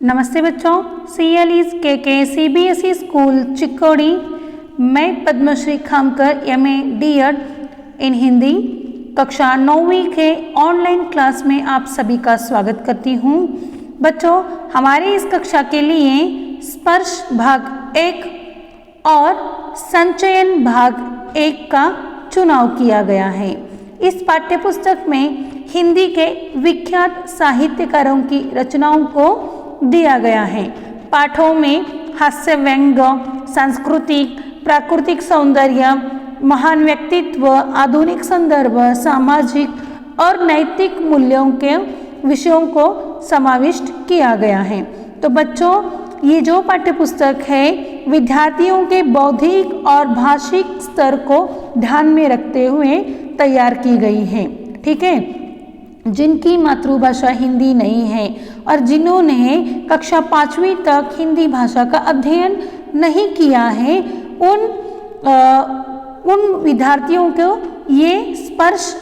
नमस्ते बच्चों, CLE's के CBSE स्कूल चिक्कोड़ी। मैं पद्मश्री खामकर MA DED इन हिंदी कक्षा 9वीं के ऑनलाइन क्लास में आप सभी का स्वागत करती हूँ। बच्चों, हमारे इस कक्षा के लिए स्पर्श भाग 1 और संचयन भाग 1 का चुनाव किया गया है। इस पाठ्यपुस्तक में हिंदी के विख्यात साहित्यकारों की रचनाओं को दिया गया है। पाठों में हास्य व्यंग, सांस्कृतिक प्राकृतिक सौंदर्य, महान व्यक्तित्व, आधुनिक संदर्भ, सामाजिक और नैतिक मूल्यों के विषयों को समाविष्ट किया गया है। तो बच्चों, ये जो पाठ्यपुस्तक है विद्यार्थियों के बौद्धिक और भाषिक स्तर को ध्यान में रखते हुए तैयार की गई है। ठीक है, जिनकी मातृभाषा हिंदी नहीं है और जिन्होंने कक्षा 5वीं तक हिंदी भाषा का अध्ययन नहीं किया है, उन विद्यार्थियों को ये स्पर्श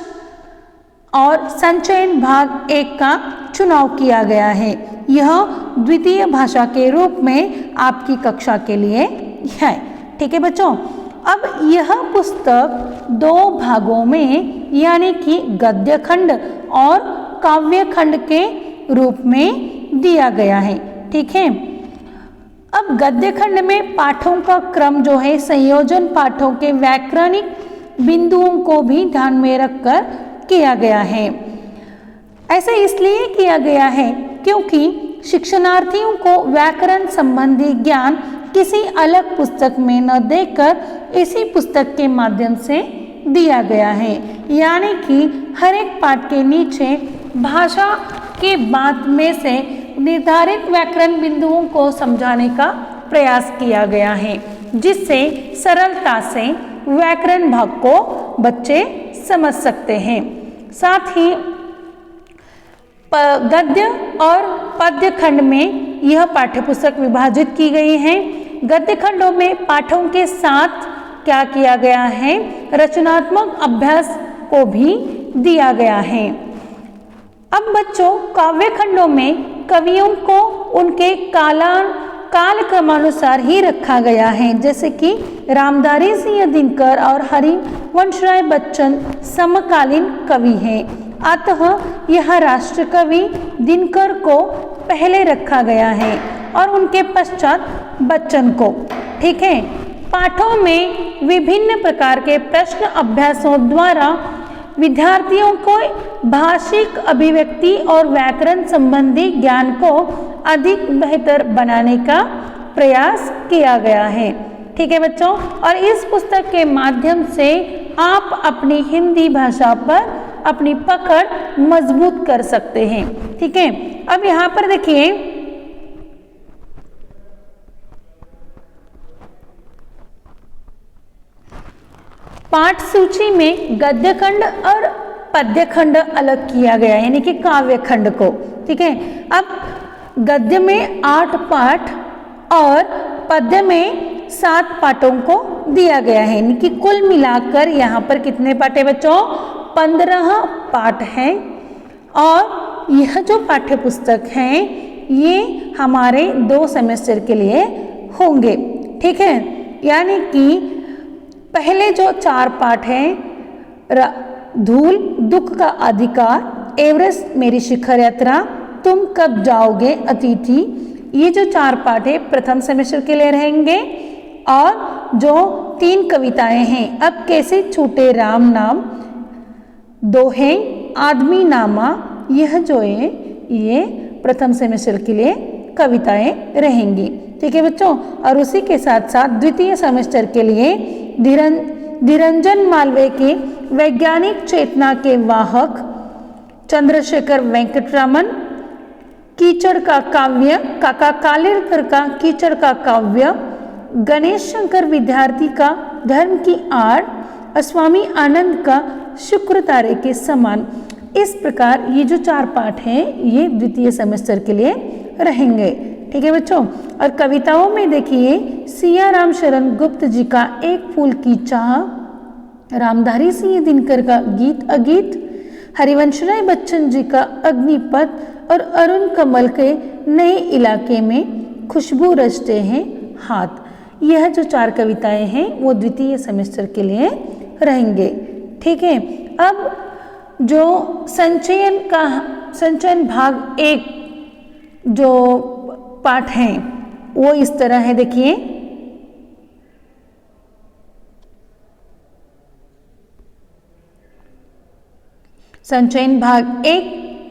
और संचयन भाग 1 का चुनाव किया गया है। यह द्वितीय भाषा के रूप में आपकी कक्षा के लिए है। ठीक है बच्चों, अब यह पुस्तक 2 भागों में यानी कि गद्य खंड और काव्य खंड के रूप में दिया गया है। ठीक है, अब गद्य खंड में पाठों का क्रम जो है संयोजन पाठों के व्याकरणिक बिंदुओं को भी ध्यान में रखकर किया गया है। ऐसे इसलिए किया गया है क्योंकि शिक्षणार्थियों को व्याकरण संबंधी ज्ञान किसी अलग पुस्तक में न देकर इसी पुस्तक के माध्यम से दिया गया है। यानी कि हर एक पाठ के नीचे भाषा के बाद में से निर्धारित व्याकरण बिंदुओं को समझाने का प्रयास किया गया है, जिससे सरलता से व्याकरण भाग को बच्चे समझ सकते हैं। साथ ही गद्य और पद्य खंड में यह पाठ्यपुस्तक विभाजित की गई है। गद्य खंडों में पाठों के साथ क्या किया गया है, रचनात्मक अभ्यास को भी दिया गया है। अब बच्चों, काव्य खंडों में कवियों को उनके काल क्रमानुसार ही रखा गया है, जैसे कि रामधारी सिंह दिनकर और हरिवंशराय बच्चन समकालीन कवि हैं। अतः यह राष्ट्र कवि दिनकर को पहले रखा गया है और उनके पश्चात बच्चन को। ठीक है, पाठों में विभिन्न प्रकार के प्रश्न अभ्यासों द्वारा विद्यार्थियों को भाषिक अभिव्यक्ति और व्याकरण संबंधी ज्ञान को अधिक बेहतर बनाने का प्रयास किया गया है। ठीक है बच्चों, और इस पुस्तक के माध्यम से आप अपनी हिंदी भाषा पर अपनी पकड़ मजबूत कर सकते हैं। ठीक है, अब यहाँ पर देखिए पाठ सूची में गद्य खंड और पद्य खंड अलग किया गया है, यानी कि काव्य खंड को। ठीक है, अब गद्य में 8 पाठ और पद्य में 7 पाठों को दिया गया है, यानी कि कुल मिलाकर यहाँ पर कितने पाठ है बच्चों? 15 पाठ हैं। और यह जो पाठ्य पुस्तक है ये हमारे 2 सेमेस्टर के लिए होंगे। ठीक है, यानी कि पहले जो 4 पाठ हैं, धूल दुख का अधिकार, एवरेस्ट मेरी शिखर यात्रा, तुम कब जाओगे अतिथि, ये जो 4 पाठ है प्रथम सेमेस्टर के लिए रहेंगे। और जो 3 कविताएं हैं, अब कैसे छूटे राम नाम, दोहे, आदमी नामा, यह जो है ये प्रथम सेमेस्टर के लिए कविताएं रहेंगी। ठीक है बच्चों, और उसी के साथ साथ द्वितीय सेमेस्टर के लिए निरंजन मालवीय के वैज्ञानिक चेतना के वाहक, चंद्रशेखर वेंकटरामन, कीचड़ का काव्य, काका कालेलकर का कीचड़ का काव्य, गणेश शंकर विद्यार्थी का धर्म की आड़ और स्वामी आनंद का शुक्र तारे के समान। इस प्रकार ये जो 4 पाठ हैं ये द्वितीय सेमेस्टर के लिए रहेंगे। ठीक है बच्चों, और कविताओं में देखिए सिया राम शरण गुप्त जी का एक फूल की चाह, रामधारी सिंह दिनकर का गीत अगीत, हरिवंशराय बच्चन जी का अग्निपथ और अरुण कमल के नए इलाके में खुशबू रचते हैं हाथ। यह जो 4 कविताएं हैं वो द्वितीय सेमेस्टर के लिए रहेंगे। ठीक है, अब जो संचयन भाग 1 जो पाठ है वो इस तरह है, देखिए। संचयन भाग 1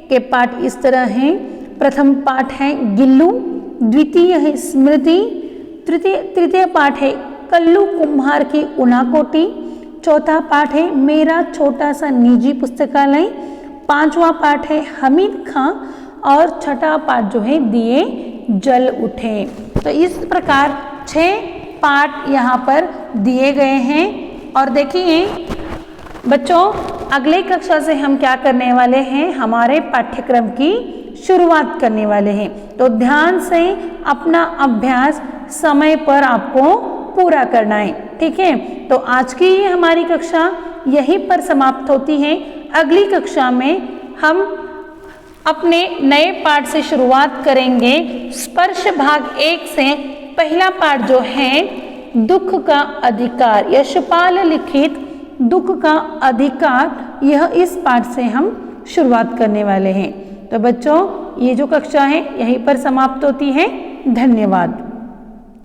के पाठ इस तरह हैं। प्रथम पाठ है गिल्लू, द्वितीय है स्मृति, तृतीय पाठ है कल्लू कुम्हार की उनाकोटी, चौथा पाठ है मेरा छोटा सा निजी पुस्तकालय, 5वां पाठ है हमीद खां और छठा पाठ जो है दिए जल उठे। तो इस प्रकार 6 पाठ यहाँ पर दिए गए हैं। और देखिए बच्चों, अगले कक्षा से हम क्या करने वाले हैं, हमारे पाठ्यक्रम की शुरुआत करने वाले हैं। तो ध्यान से अपना अभ्यास समय पर आपको पूरा करना है। ठीक है, तो आज की हमारी कक्षा यहीं पर समाप्त होती है। अगली कक्षा में हम अपने नए पाठ से शुरुआत करेंगे। स्पर्श भाग 1 से पहला पाठ जो है दुख का अधिकार, यशपाल लिखित दुख का अधिकार, यह इस पाठ से हम शुरुआत करने वाले हैं। तो बच्चों, ये जो कक्षा है यहीं पर समाप्त होती है। धन्यवाद।